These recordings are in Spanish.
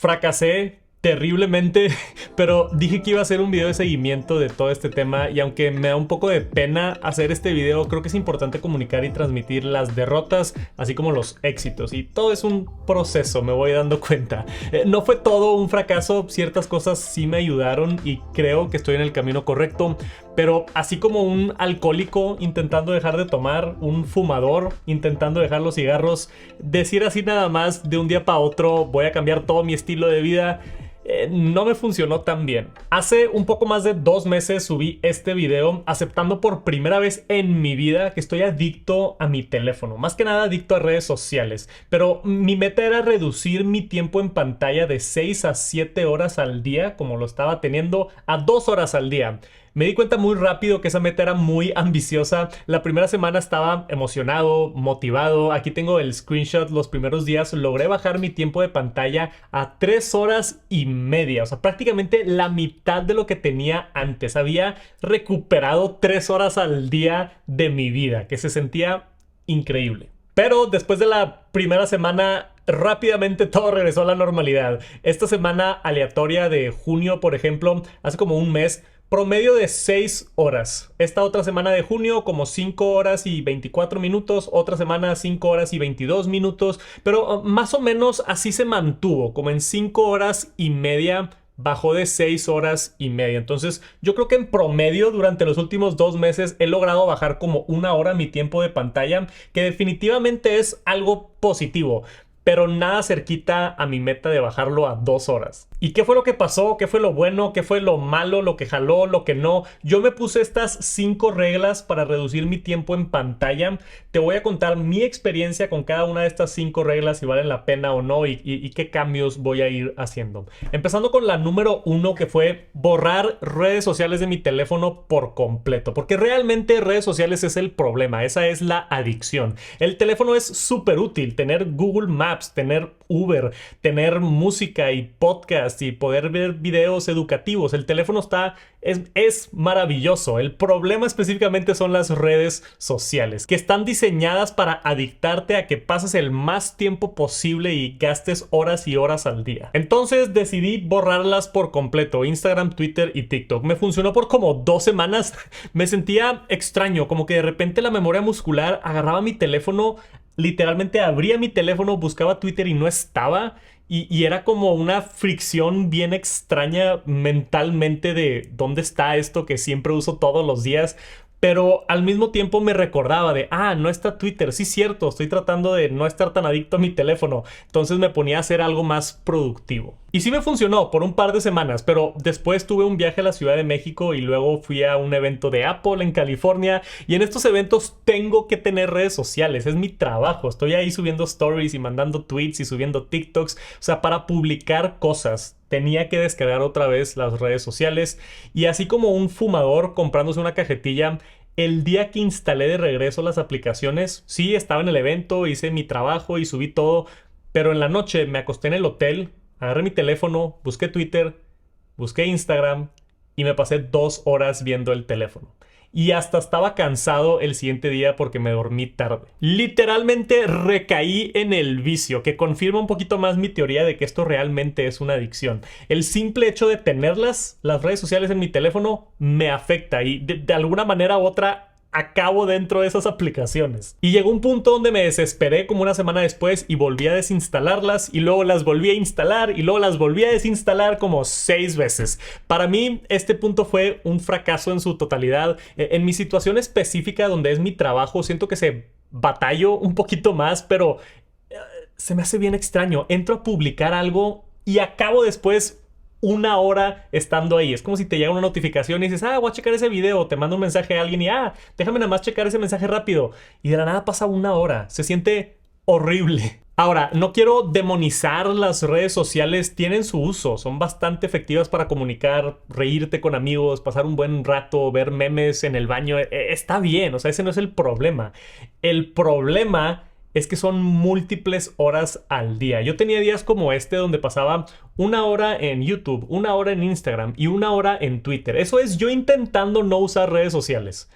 Fracasé terriblemente, pero dije que iba a hacer un video de seguimiento de todo este tema y aunque me da un poco de pena hacer este video, creo que es importante comunicar y transmitir las derrotas, así como los éxitos, y todo es un proceso, me voy dando cuenta. No fue todo un fracaso, ciertas cosas sí me ayudaron y creo que estoy en el camino correcto, pero así como un alcohólico intentando dejar de tomar, un fumador intentando dejar los cigarros, decir así nada más de un día para otro voy a cambiar todo mi estilo de vida, no me funcionó tan bien. Hace un poco más de 2 meses subí este video aceptando por primera vez en mi vida que estoy adicto a mi teléfono, más que nada adicto a redes sociales, pero mi meta era reducir mi tiempo en pantalla de 6 a 7 horas al día, como lo estaba teniendo, a 2 horas al día. Me di cuenta muy rápido que esa meta era muy ambiciosa. La primera semana estaba emocionado, motivado. Aquí tengo el screenshot. Los primeros días logré bajar mi tiempo de pantalla a 3 horas y media. O sea, prácticamente la mitad de lo que tenía antes. Había recuperado 3 horas al día de mi vida, que se sentía increíble. Pero después de la primera semana, rápidamente todo regresó a la normalidad. Esta semana aleatoria de junio, por ejemplo, hace como un mes, promedio de 6 horas. Esta otra semana de junio como 5 horas y 24 minutos. Otra semana 5 horas y 22 minutos. Pero más o menos así se mantuvo. Como en 5 horas y media. Bajó de 6 horas y media. Entonces yo creo que en promedio durante los últimos 2 meses he logrado bajar como 1 hora mi tiempo de pantalla. Que definitivamente es algo positivo. Pero nada cerquita a mi meta de bajarlo a 2 horas. ¿Y qué fue lo que pasó? ¿Qué fue lo bueno? ¿Qué fue lo malo? ¿Lo que jaló? ¿Lo que no? Yo me puse estas 5 reglas para reducir mi tiempo en pantalla. Te voy a contar mi experiencia con cada una de estas 5 reglas, si valen la pena o no, y qué cambios voy a ir haciendo. Empezando con la número 1, que fue borrar redes sociales de mi teléfono por completo. Porque realmente redes sociales es el problema. Esa es la adicción. El teléfono es súper útil. Tener Google Maps, tener Uber, tener música y podcast y poder ver videos educativos. El teléfono es maravilloso. El problema específicamente son las redes sociales, que están diseñadas para adictarte a que pases el más tiempo posible y gastes horas y horas al día. Entonces decidí borrarlas por completo: Instagram, Twitter y TikTok. Me funcionó por como 2 semanas. Me sentía extraño, como que de repente la memoria muscular agarraba mi teléfono, literalmente abría mi teléfono, buscaba Twitter y no estaba. Y era como una fricción bien extraña mentalmente de dónde está esto que siempre uso todos los días. Pero al mismo tiempo me recordaba de, no está Twitter, sí, cierto, estoy tratando de no estar tan adicto a mi teléfono. Entonces me ponía a hacer algo más productivo. Y sí me funcionó por un par de semanas, pero después tuve un viaje a la Ciudad de México y luego fui a un evento de Apple en California. Y en estos eventos tengo que tener redes sociales, es mi trabajo. Estoy ahí subiendo stories y mandando tweets y subiendo TikToks, o sea, para publicar cosas. Tenía que descargar otra vez las redes sociales. Y así como un fumador comprándose una cajetilla, el día que instalé de regreso las aplicaciones, sí, estaba en el evento, hice mi trabajo y subí todo, pero en la noche me acosté en el hotel, agarré mi teléfono, busqué Twitter, busqué Instagram y me pasé 2 horas viendo el teléfono. Y hasta estaba cansado el siguiente día porque me dormí tarde. Literalmente recaí en el vicio, que confirma un poquito más mi teoría de que esto realmente es una adicción. El simple hecho de tener las redes sociales en mi teléfono me afecta y de alguna manera u otra acabo dentro de esas aplicaciones. Y llegó un punto donde me desesperé como una semana después y volví a desinstalarlas y luego las volví a instalar y luego las volví a desinstalar como 6 veces. Para mí este punto fue un fracaso en su totalidad. En mi situación específica donde es mi trabajo siento que se batallo un poquito más, pero se me hace bien extraño. Entro a publicar algo y acabo después 1 hora estando ahí. Es como si te llega una notificación y dices, voy a checar ese video, te mando un mensaje a alguien y déjame nada más checar ese mensaje rápido. Y de la nada pasa 1 hora. Se siente horrible. Ahora, no quiero demonizar las redes sociales, tienen su uso, son bastante efectivas para comunicar, reírte con amigos, pasar un buen rato, ver memes en el baño. Está bien, o sea, ese no es el problema. El problema es que son múltiples horas al día. Yo tenía días como este donde pasaba 1 hora en YouTube, 1 hora en Instagram y 1 hora en Twitter. Eso es yo intentando no usar redes sociales.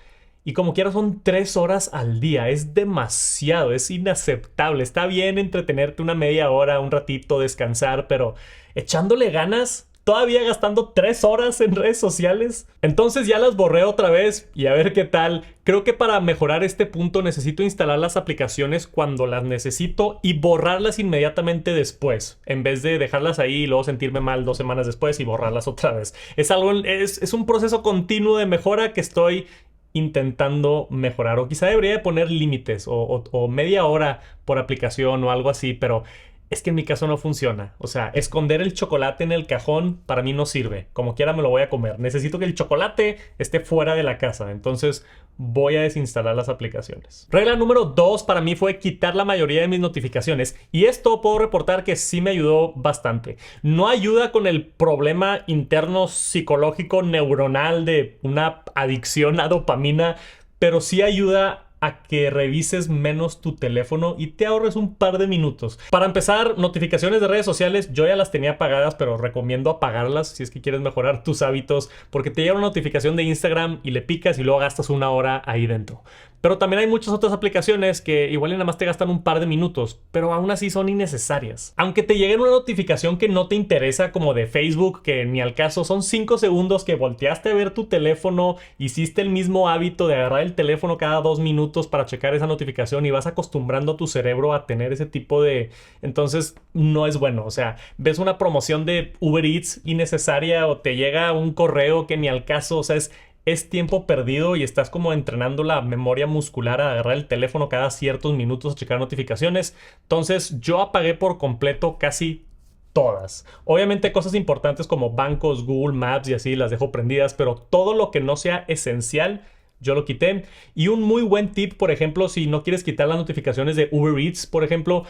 Y como quiera son 3 horas al día. Es demasiado, es inaceptable. Está bien entretenerte una media hora, un ratito, descansar, pero echándole ganas, todavía gastando 3 horas en redes sociales. Entonces ya las borré otra vez y a ver qué tal. Creo que para mejorar este punto necesito instalar las aplicaciones cuando las necesito y borrarlas inmediatamente después, en vez de dejarlas ahí y luego sentirme mal 2 semanas después y borrarlas otra vez. Es un proceso continuo de mejora que estoy intentando mejorar, o quizá debería de poner límites o media hora por aplicación o algo así, pero es que en mi caso no funciona. O sea, esconder el chocolate en el cajón para mí no sirve. Como quiera me lo voy a comer. Necesito que el chocolate esté fuera de la casa. Entonces voy a desinstalar las aplicaciones. Regla número 2 para mí fue quitar la mayoría de mis notificaciones. Y esto puedo reportar que sí me ayudó bastante. No ayuda con el problema interno psicológico neuronal de una adicción a dopamina, pero sí ayuda a que revises menos tu teléfono y te ahorres un par de minutos. Para empezar, notificaciones de redes sociales yo ya las tenía apagadas, pero recomiendo apagarlas si es que quieres mejorar tus hábitos, porque te llega una notificación de Instagram y le picas y luego gastas 1 hora ahí dentro. Pero también hay muchas otras aplicaciones que igual y nada más te gastan un par de minutos, pero aún así son innecesarias. Aunque te llegue una notificación que no te interesa, como de Facebook, que ni al caso, son 5 segundos que volteaste a ver tu teléfono, hiciste el mismo hábito de agarrar el teléfono cada 2 minutos para checar esa notificación y vas acostumbrando a tu cerebro a tener ese tipo de... Entonces no es bueno. O sea, ves una promoción de Uber Eats innecesaria o te llega un correo que ni al caso, o sea, es tiempo perdido y estás como entrenando la memoria muscular a agarrar el teléfono cada ciertos minutos a checar notificaciones. Entonces yo apagué por completo casi todas. Obviamente cosas importantes como bancos, Google Maps y así las dejo prendidas, pero todo lo que no sea esencial yo lo quité. Y un muy buen tip, por ejemplo, si no quieres quitar las notificaciones de Uber Eats, por ejemplo,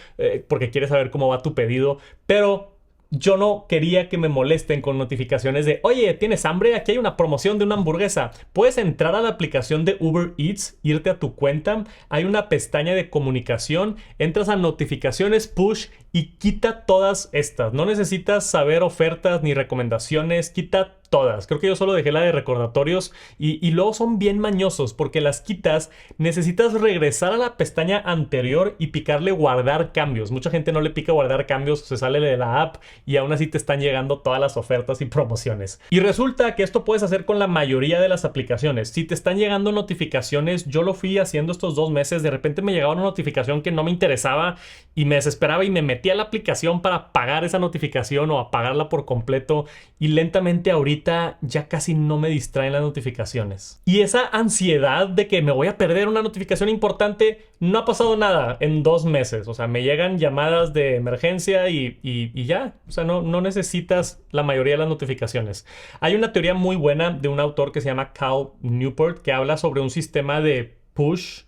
porque quieres saber cómo va tu pedido, pero yo no quería que me molesten con notificaciones de, oye, ¿tienes hambre? Aquí hay una promoción de una hamburguesa. Puedes entrar a la aplicación de Uber Eats, irte a tu cuenta, hay una pestaña de comunicación, entras a notificaciones, push y quita todas estas. No necesitas saber ofertas ni recomendaciones, quita todas. Creo que yo solo dejé la de recordatorios y luego son bien mañosos porque las quitas, necesitas regresar a la pestaña anterior y picarle guardar cambios. Mucha gente no le pica guardar cambios, se sale de la app y aún así te están llegando todas las ofertas y promociones. Y resulta que esto puedes hacer con la mayoría de las aplicaciones. Si te están llegando notificaciones, yo lo fui haciendo estos 2 meses, de repente me llegaba una notificación que no me interesaba y me desesperaba y me metí a la aplicación para apagar esa notificación o apagarla por completo, y lentamente ahorita ya casi no me distraen las notificaciones. Y esa ansiedad de que me voy a perder una notificación importante, no ha pasado nada en 2 meses. O sea, me llegan llamadas de emergencia y ya. O sea, no necesitas la mayoría de las notificaciones. Hay una teoría muy buena de un autor que se llama Cal Newport que habla sobre un sistema de push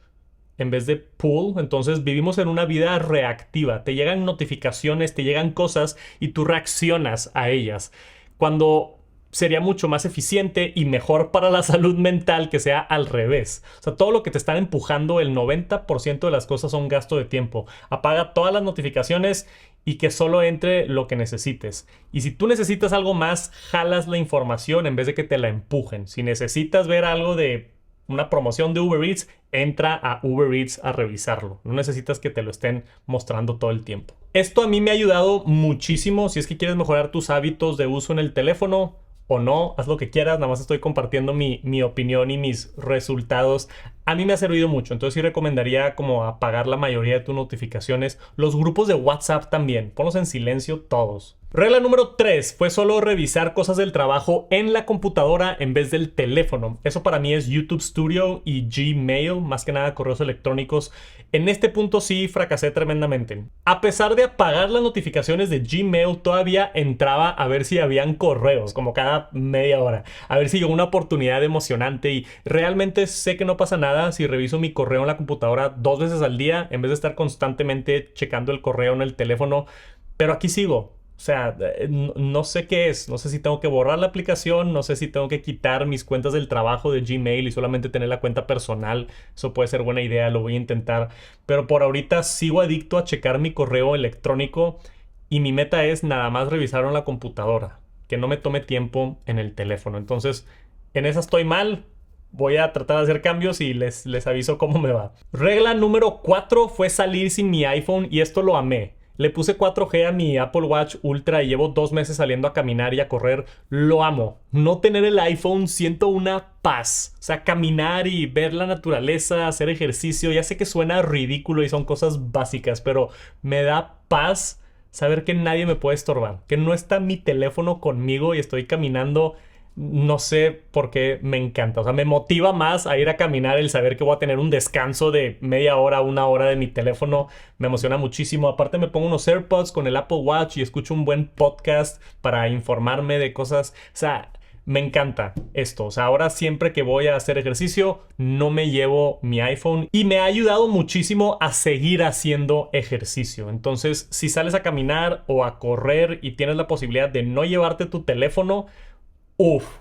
en vez de pull. Entonces vivimos en una vida reactiva. Te llegan notificaciones, te llegan cosas y tú reaccionas a ellas. Cuando sería mucho más eficiente y mejor para la salud mental que sea al revés. O sea, todo lo que te están empujando, el 90% de las cosas son gasto de tiempo. Apaga todas las notificaciones y que solo entre lo que necesites. Y si tú necesitas algo más, jalas la información en vez de que te la empujen. Si necesitas ver algo de una promoción de Uber Eats, entra a Uber Eats a revisarlo. No necesitas que te lo estén mostrando todo el tiempo. Esto a mí me ha ayudado muchísimo. Si es que quieres mejorar tus hábitos de uso en el teléfono o no, haz lo que quieras. Nada más estoy compartiendo mi opinión y mis resultados. A mí me ha servido mucho. Entonces sí recomendaría como apagar la mayoría de tus notificaciones. Los grupos de WhatsApp también. Ponlos en silencio todos. Regla número 3 fue solo revisar cosas del trabajo en la computadora en vez del teléfono. Eso para mí es YouTube Studio y Gmail, más que nada correos electrónicos. En este punto sí fracasé tremendamente. A pesar de apagar las notificaciones de Gmail, todavía entraba a ver si habían correos, como cada media hora. A ver si llegó una oportunidad emocionante, y realmente sé que no pasa nada si reviso mi correo en la computadora 2 veces al día en vez de estar constantemente checando el correo en el teléfono. Pero aquí sigo. O sea, no sé qué es. No sé si tengo que borrar la aplicación. No sé si tengo que quitar mis cuentas del trabajo de Gmail y solamente tener la cuenta personal. Eso puede ser buena idea. Lo voy a intentar. Pero por ahorita sigo adicto a checar mi correo electrónico. Y mi meta es nada más revisarlo en la computadora. Que no me tome tiempo en el teléfono. Entonces, en esa estoy mal. Voy a tratar de hacer cambios y les aviso cómo me va. Regla número 4 fue salir sin mi iPhone, y esto lo amé. Le puse 4G a mi Apple Watch Ultra y llevo 2 meses saliendo a caminar y a correr. Lo amo. No tener el iPhone, siento una paz. O sea, caminar y ver la naturaleza, hacer ejercicio. Ya sé que suena ridículo y son cosas básicas, pero me da paz saber que nadie me puede estorbar. Que no está mi teléfono conmigo y estoy caminando. No sé por qué me encanta. O sea, me motiva más a ir a caminar el saber que voy a tener un descanso de media hora, 1 hora de mi teléfono. Me emociona muchísimo. Aparte me pongo unos AirPods con el Apple Watch y escucho un buen podcast para informarme de cosas. O sea, me encanta esto. O sea, ahora siempre que voy a hacer ejercicio, no me llevo mi iPhone y me ha ayudado muchísimo a seguir haciendo ejercicio. Entonces, si sales a caminar o a correr y tienes la posibilidad de no llevarte tu teléfono,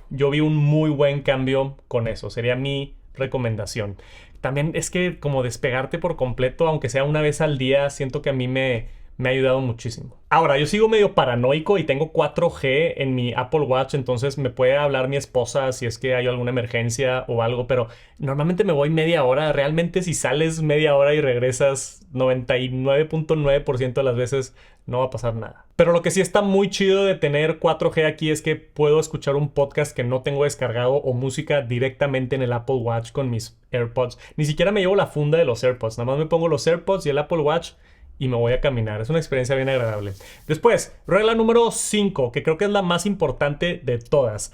yo vi un muy buen cambio con eso. Sería mi recomendación. También es que como despegarte por completo, aunque sea una vez al día, siento que a mí me ha ayudado muchísimo. Ahora, yo sigo medio paranoico y tengo 4G en mi Apple Watch, entonces me puede hablar mi esposa si es que hay alguna emergencia o algo, pero normalmente me voy media hora. Realmente si sales media hora y regresas 99.9% de las veces no va a pasar nada. Pero lo que sí está muy chido de tener 4G aquí es que puedo escuchar un podcast que no tengo descargado o música directamente en el Apple Watch con mis AirPods. Ni siquiera me llevo la funda de los AirPods, nada más me pongo los AirPods y el Apple Watch y me voy a caminar. Es una experiencia bien agradable. Después, regla número 5, que creo que es la más importante de todas.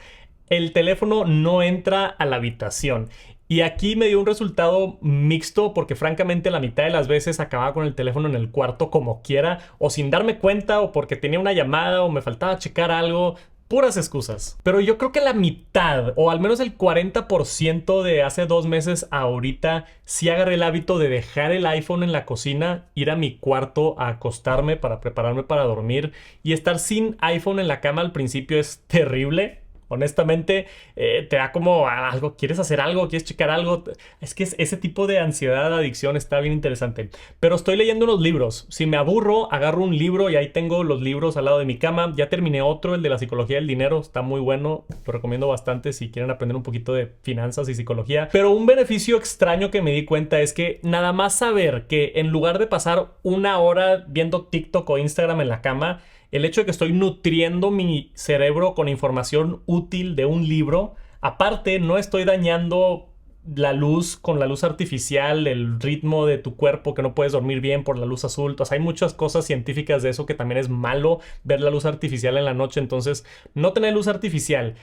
El teléfono no entra a la habitación. Y aquí me dio un resultado mixto porque francamente la mitad de las veces acababa con el teléfono en el cuarto como quiera, o sin darme cuenta, o porque tenía una llamada, o me faltaba checar algo. Puras excusas. Pero yo creo que la mitad, o al menos el 40% de hace 2 meses a ahorita, sí agarré el hábito de dejar el iPhone en la cocina, ir a mi cuarto a acostarme para prepararme para dormir. Y estar sin iPhone en la cama al principio es terrible. Honestamente, te da como algo, ¿quieres hacer algo? ¿Quieres checar algo? Es que ese tipo de ansiedad, adicción está bien interesante. Pero estoy leyendo unos libros. Si me aburro, agarro un libro y ahí tengo los libros al lado de mi cama. Ya terminé otro, el de la psicología del dinero. Está muy bueno, lo recomiendo bastante si quieren aprender un poquito de finanzas y psicología. Pero un beneficio extraño que me di cuenta es que nada más saber que en lugar de pasar 1 hora viendo TikTok o Instagram en la cama, el hecho de que estoy nutriendo mi cerebro con información útil de un libro, aparte no estoy dañando la luz con la luz artificial, el ritmo de tu cuerpo, que no puedes dormir bien por la luz azul. Entonces hay muchas cosas científicas de eso, que también es malo ver la luz artificial en la noche. Entonces, no tener luz artificial,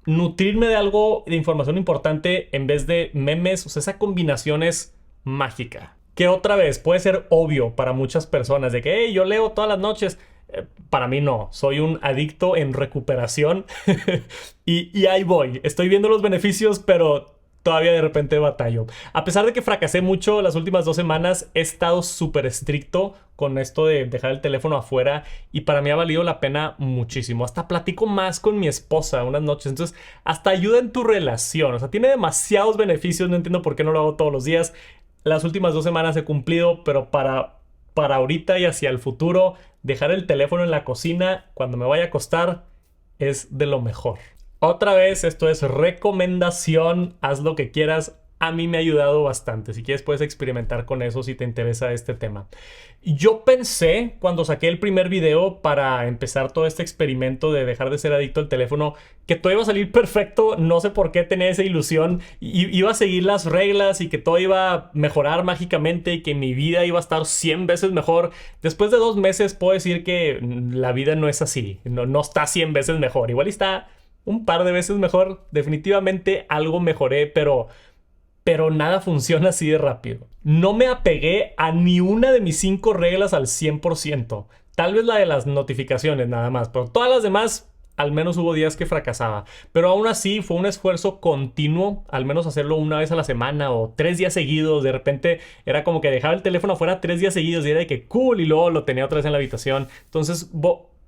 nutrirme de algo de información importante en vez de memes, o sea, esa combinación es mágica. Que otra vez puede ser obvio para muchas personas de que yo leo todas las noches. Para mí no, soy un adicto en recuperación y ahí voy. Estoy viendo los beneficios, pero todavía de repente batallo. A pesar de que fracasé mucho las últimas 2 semanas, he estado súper estricto con esto de dejar el teléfono afuera y para mí ha valido la pena muchísimo. Hasta platico más con mi esposa unas noches, entonces hasta ayuda en tu relación. O sea, tiene demasiados beneficios, no entiendo por qué no lo hago todos los días. Las últimas 2 semanas he cumplido, pero para ahorita y hacia el futuro, dejar el teléfono en la cocina cuando me vaya a acostar es de lo mejor. Otra vez, esto es recomendación, haz lo que quieras. A mí me ha ayudado bastante. Si quieres puedes experimentar con eso si te interesa este tema. Yo pensé cuando saqué el primer video para empezar todo este experimento de dejar de ser adicto al teléfono que todo iba a salir perfecto. No sé por qué tenía esa ilusión. Iba a seguir las reglas y que todo iba a mejorar mágicamente y que mi vida iba a estar 100 veces mejor. Después de 2 meses puedo decir que la vida no es así. No está 100 veces mejor. Igual está un par de veces mejor. Definitivamente algo mejoré, pero nada funciona así de rápido. No me apegué a ni una de mis 5 reglas al 100%. Tal vez la de las notificaciones nada más, pero todas las demás, al menos hubo días que fracasaba. Pero aún así fue un esfuerzo continuo, al menos hacerlo una vez a la semana o 3 días seguidos. De repente era como que dejaba el teléfono afuera 3 días seguidos y era de que cool, y luego lo tenía otra vez en la habitación. Entonces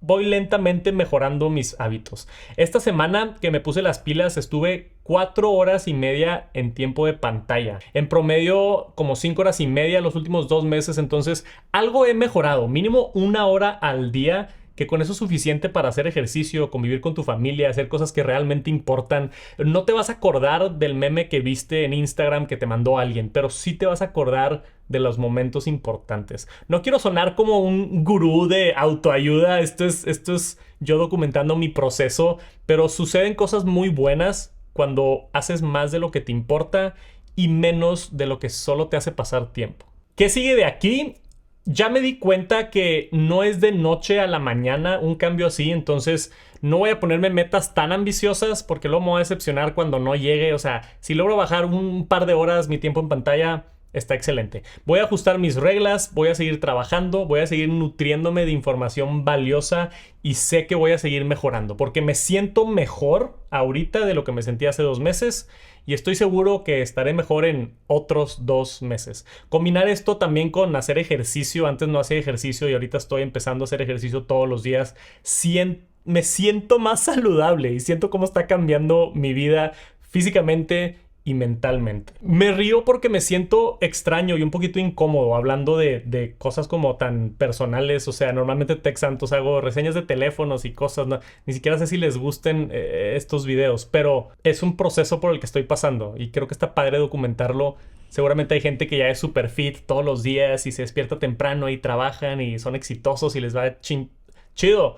voy lentamente mejorando mis hábitos. Esta semana que me puse las pilas estuve 4 horas y media en tiempo de pantalla. En promedio como 5 horas y media los últimos 2 meses. Entonces algo he mejorado. Mínimo 1 hora al día que con eso es suficiente para hacer ejercicio, convivir con tu familia, hacer cosas que realmente importan. No te vas a acordar del meme que viste en Instagram que te mandó alguien, pero sí te vas a acordar de los momentos importantes. No quiero sonar como un gurú de autoayuda, esto es yo documentando mi proceso, pero suceden cosas muy buenas cuando haces más de lo que te importa y menos de lo que solo te hace pasar tiempo. ¿Qué sigue de aquí? Ya me di cuenta que no es de noche a la mañana un cambio así, entonces no voy a ponerme metas tan ambiciosas porque luego me voy a decepcionar cuando no llegue. O sea, si logro bajar un par de horas mi tiempo en pantalla, está excelente. Voy a ajustar mis reglas, voy a seguir trabajando, voy a seguir nutriéndome de información valiosa y sé que voy a seguir mejorando porque me siento mejor ahorita de lo que me sentía hace 2 meses y estoy seguro que estaré mejor en otros 2 meses. Combinar esto también con hacer ejercicio. Antes no hacía ejercicio y ahorita estoy empezando a hacer ejercicio todos los días. Me siento más saludable y siento cómo está cambiando mi vida físicamente y mentalmente. Me río porque me siento extraño y un poquito incómodo hablando de cosas como tan personales. O sea, normalmente Tech Santos hago reseñas de teléfonos y cosas, ¿no? Ni siquiera sé si les gusten estos videos, pero es un proceso por el que estoy pasando y creo que está padre documentarlo. Seguramente hay gente que ya es super fit todos los días y se despierta temprano y trabajan y son exitosos y les va chido.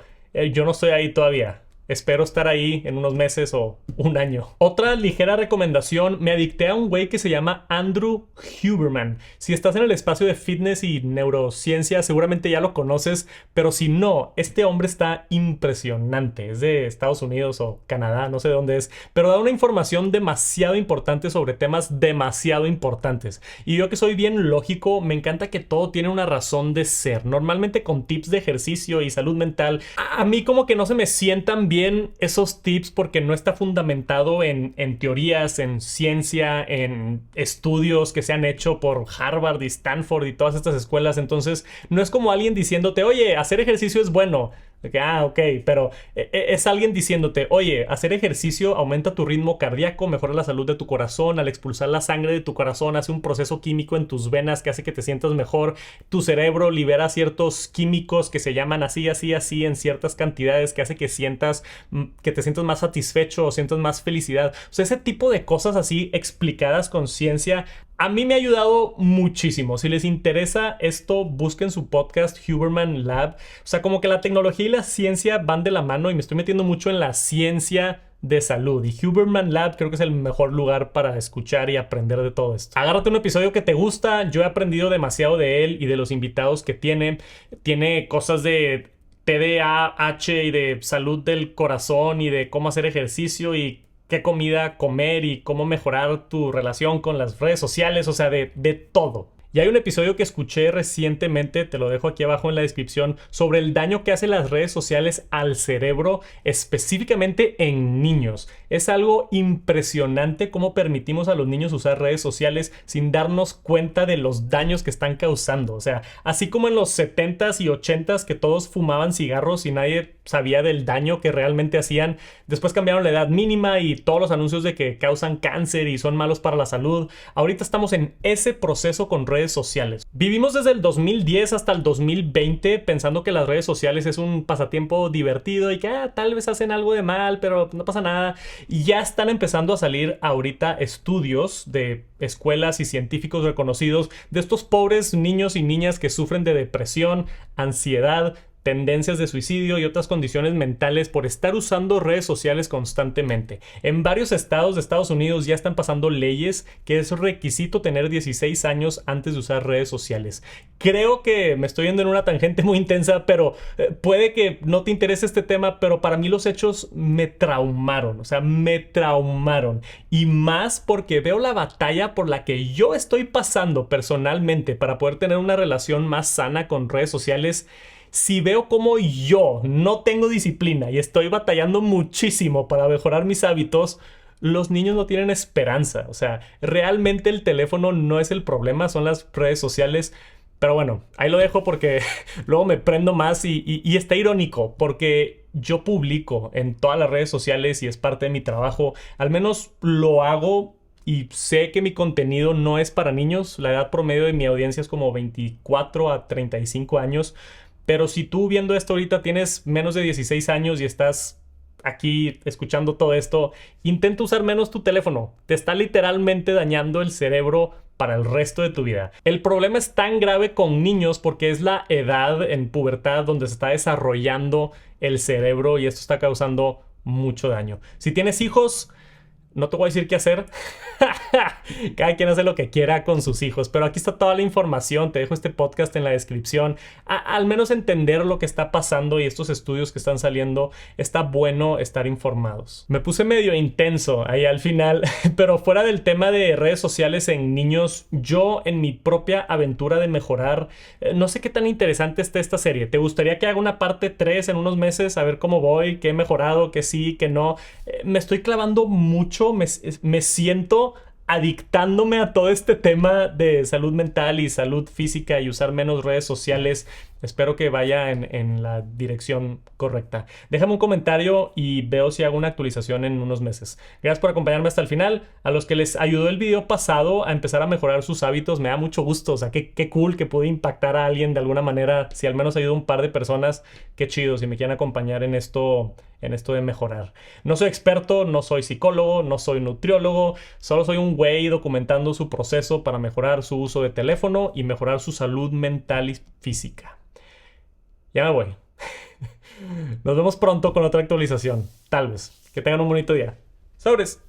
Yo no estoy ahí todavía. Espero estar ahí en unos meses o un año. Otra ligera recomendación, me adicté a un güey que se llama Andrew Huberman. Si estás en el espacio de fitness y neurociencia, seguramente ya lo conoces, pero si no, este hombre está impresionante. Es de Estados Unidos o Canadá, no sé de dónde es, pero da una información demasiado importante sobre temas demasiado importantes. Y yo que soy bien lógico, me encanta que todo tiene una razón de ser. Normalmente con tips de ejercicio y salud mental, a mí como que no se me sientan bien esos tips porque no está fundamentado en teorías, en ciencia, en estudios que se han hecho por Harvard y Stanford y todas estas escuelas. Entonces no es como alguien diciéndote, oye, hacer ejercicio es bueno. Ok, pero es alguien diciéndote, oye, hacer ejercicio aumenta tu ritmo cardíaco, mejora la salud de tu corazón, al expulsar la sangre de tu corazón hace un proceso químico en tus venas que hace que te sientas mejor, tu cerebro libera ciertos químicos que se llaman así en ciertas cantidades que hace que te sientas más satisfecho o sientas más felicidad. O sea, ese tipo de cosas así explicadas con ciencia a mí me ha ayudado muchísimo. Si les interesa esto, busquen su podcast Huberman Lab. O sea, como que la tecnología y la ciencia van de la mano y me estoy metiendo mucho en la ciencia de salud. Y Huberman Lab creo que es el mejor lugar para escuchar y aprender de todo esto. Agárrate un episodio que te gusta. Yo he aprendido demasiado de él y de los invitados que tiene. Tiene cosas de TDAH y de salud del corazón y de cómo hacer ejercicio y qué comida comer y cómo mejorar tu relación con las redes sociales, o sea, de todo. Y hay un episodio que escuché recientemente, te lo dejo aquí abajo en la descripción, sobre el daño que hacen las redes sociales al cerebro, específicamente en niños. Es algo impresionante cómo permitimos a los niños usar redes sociales sin darnos cuenta de los daños que están causando. O sea, así como en los 70s y 80s que todos fumaban cigarros y nadie sabía del daño que realmente hacían, después cambiaron la edad mínima y todos los anuncios de que causan cáncer y son malos para la salud. Ahorita estamos en ese proceso con redes sociales. Vivimos desde el 2010 hasta el 2020 pensando que las redes sociales es un pasatiempo divertido y que tal vez hacen algo de mal, pero no pasa nada. Y ya están empezando a salir ahorita estudios de escuelas y científicos reconocidos de estos pobres niños y niñas que sufren de depresión, ansiedad, tendencias de suicidio y otras condiciones mentales por estar usando redes sociales constantemente. En varios estados de Estados Unidos ya están pasando leyes que es requisito tener 16 años antes de usar redes sociales. Creo que me estoy yendo en una tangente muy intensa, pero puede que no te interese este tema, pero para mí los hechos me traumaron, o sea, me traumaron. Y más porque veo la batalla por la que yo estoy pasando personalmente para poder tener una relación más sana con redes sociales. Si veo como yo no tengo disciplina y estoy batallando muchísimo para mejorar mis hábitos, los niños no tienen esperanza. O sea, realmente el teléfono no es el problema, son las redes sociales. Pero bueno, ahí lo dejo porque luego me prendo más y está irónico porque yo publico en todas las redes sociales y es parte de mi trabajo. Al menos lo hago y sé que mi contenido no es para niños. La edad promedio de mi audiencia es como 24 a 35 años. Pero si tú viendo esto ahorita tienes menos de 16 años y estás aquí escuchando todo esto, intenta usar menos tu teléfono. Te está literalmente dañando el cerebro para el resto de tu vida. El problema es tan grave con niños porque es la edad en pubertad donde se está desarrollando el cerebro y esto está causando mucho daño. Si tienes hijos, no te voy a decir qué hacer. Cada quien hace lo que quiera con sus hijos, pero aquí está toda la información. Te dejo este podcast en la descripción. Al menos entender lo que está pasando y estos estudios que están saliendo, está bueno estar informados. Me puse medio intenso ahí al final, pero fuera del tema de redes sociales en niños, yo en mi propia aventura de mejorar, no sé qué tan interesante está esta serie. ¿Te gustaría que haga una parte 3 en unos meses? A ver cómo voy, qué he mejorado, qué sí, qué no. Me estoy clavando mucho, me siento adictándome a todo este tema de salud mental y salud física y usar menos redes sociales. Espero que vaya en la dirección correcta. Déjame un comentario y veo si hago una actualización en unos meses. Gracias por acompañarme hasta el final. A los que les ayudó el video pasado a empezar a mejorar sus hábitos, me da mucho gusto. O sea, qué cool que pude impactar a alguien de alguna manera. Si al menos ayudo a un par de personas, qué chido. Si me quieren acompañar en esto de mejorar. No soy experto, no soy psicólogo, no soy nutriólogo. Solo soy un güey documentando su proceso para mejorar su uso de teléfono y mejorar su salud mental y física. Ya me voy. Nos vemos pronto con otra actualización. Tal vez. Que tengan un bonito día. ¡Sobres!